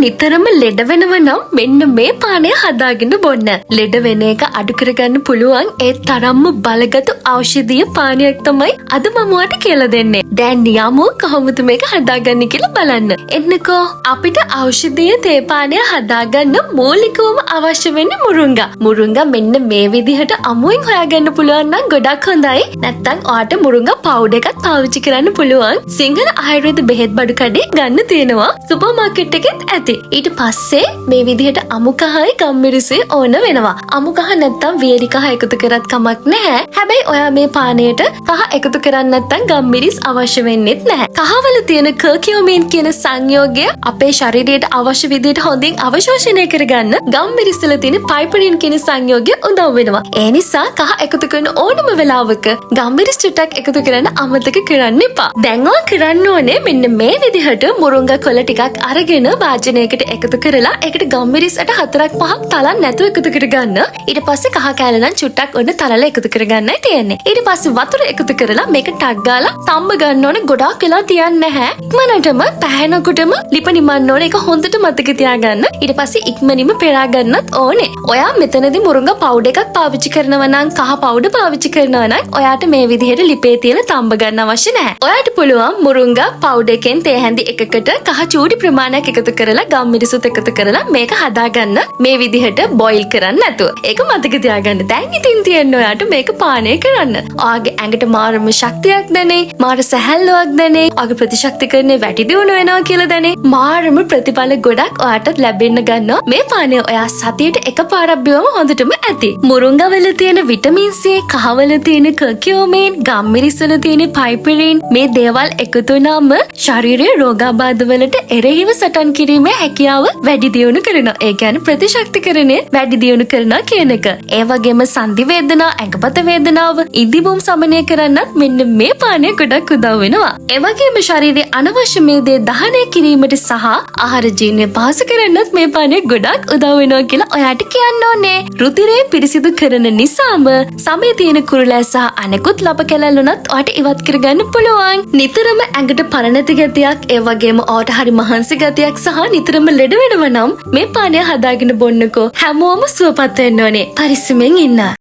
නිතරම ලෙඩ වෙනව නම් මෙන්න මේ පානය හදාගෙන බොන්න. ලෙඩ වෙන එක අඩු කරගන්න පුළුවන් ඒ තරම්ම බලගත් ඖෂධීය පානයක් තමයි අද මම ඔයාලට කියලා දෙන්නේ. දැන් යමු කොහොමද මේක හදාගන්නේ කියලා බලන්න. එන්නකෝ අපිට ඖෂධීය තේ පානය හදාගන්න මූලිකවම අවශ්‍ය වෙන්නේ මුරුංගා. මුරුංගා මෙන්න මේ විදිහට අමුයෙන් හොයාගන්න පුළුවන් නම් ගොඩක් හොඳයි. නැත්නම් ඔයාලට මුරුංගා පවුඩර් එකක් පාවිච්චි කරන්න පුළුවන්. සිංහල ආයුර්වේද බෙහෙත් බඩු කඩේ ගන්න තියෙනවා. සුපර් මාකට් එකෙත් ඇති. ඊට පස්සේ මේ විදිහට අමු කහයි ගම්මිරිසෙ ඕන වෙනවා. අමු කහ නැත්නම් වේලි කහ එකතු කරත් කමක් නැහැ. හැබැයි ඔයා මේ පානයට කහ එකතු කරන්නේ නැත්නම් ගම්මිරිස් අවශ්‍ය වෙන්නේත් නැහැ. කහවල තියෙන කර්කියුමින් කියන සංයෝගය අපේ ශරීරයට අවශ්‍ය විදිහට හොඳින් අවශෝෂණය කරගන්න ගම්මිරිස් වල තියෙන පයිපරින් කියන සංයෝගය උදව් වෙනවා. ඒ නිසා කහ එකතු කරන ඕනම වෙලාවක ගම්මිරිස් ටිකක් එකතු කරන්න අමතක කරන්න එපා. දැන් ඔයා කරන්න ඕනේ මෙන්න මේ විදිහට මුරුංගා කොළ ටිකක් අරගෙන වාජනයකට එකතු කරලා ඒකට ගම්මිරිස් අට 4-5ක් තලන් නැතුව එකතු කරගන්න. ඊට පස්සේ කහ කෑල්ල නම් චුට්ටක් ඔන්න තලලා එකතු කරගන්නයි තියෙන්නේ. ඊට පස්සේ වතුර එකතු කරලා මේක ටක් ගාලා තම්බ ගන්න ඕනේ. ගොඩාක් වෙලා තියන්නේ නැහැ. ඉක්මනටම පැහැෙනකොටම ලිප නිමන්න ඕනේ. ඒක හොඳට මතක තියාගන්න. ඊට පස්සේ ඉක්මනින්ම පෙරා ගන්නත් ඕනේ. ඔයා මෙතනදී මුරුංගා පවුඩර් එකක් පාවිච්චි කරනවා නම් කහ පවුඩර් පාවිච්චි කරනවා නම් ඔයාට මේ විදිහට ලිපේ තියලා තම්බ ගන්න අවශ්‍ය නැහැ. ඔයාට පුළුවන් මුරුංගා පවුඩර් එකෙන් තේ හැඳි එකකට කහ චූටි ප්‍රමාණයක් එකතු කරලා ගම්මිරිසුත් එකතු කරලා මේක හදාගන්න මේ විදිහට බොයිල් කරන්න නැතුව. ඒක මතක තියාගන්න. දැන් ඉතින් තියෙන්නේ ඔයාට මේක පානය කරන්න. ඔයාගේ ඇඟට මාරම ශක්තියක් දැනේ. මාර සැහැල්ලුවක් දැනේ. ඔයාගේ ප්‍රතිශක්තිකරණය වැඩි දියුණු වෙනවා කියලා දැනේ. මාරම ප්‍රතිඵල ගොඩක් ඔයාටත් ලැබෙන්න ගන්නවා. මේ පානය ඔයා සතියට එකපාරක් බිවම හොඳටම ඇති. මුරුංගා වල තියෙන විටමින් C, කහවල තියෙන කර්කියුමින්, ගම්මිරිස් වල තියෙන පයිපරින් මේ දේවල් එකතු වුණාම ශරීරයේ රෝගාබාධ වලට එරෙහිව සටන් කිරීමේ හැකියාව වැඩි දියුණු කරනවා. ඒ කියන්නේ ප්‍රතිශක්තිකරණය වැඩි දියුණු කරනවා කියන එක. ඒ වගේම සන්ධි වේදනා, ඇඟපත වේදනාව, ඉදිබුම් සමනය කරන්නත් මෙන්න මේ පානය ගොඩක් උදව් වෙනවා. ඒ වගේම ශරීරයේ අනවශ්‍ය මේදේ දහනය කිරීමට සහ ආහාර ජීර්ණය පහසු කරන්නත් මේ පානය ගොඩක් උදව් වෙනවා කියලා ඔයාට කියන්න ඕනේ. රුධිරය පිරිසිදු කරන නිසාම සමේ තියෙන කුරුලෑ සහ අනෙකුත් ලප කැලැල් උනත් ඔයාට ඉවත් කරගන්න පුළුවන්. නිතරම ඇඟට පණ නැති ගතියක්, ඒ වගේම ඔයාට හරි මහන්සි ගතියක් සහ නිතරම ලෙඩ වෙනවා නම් මේ පානය හදාගෙන බොන්නකෝ. හැමෝම සුවපත් වෙන්න ඕනේ. පරිස්සමෙන් ඉන්න.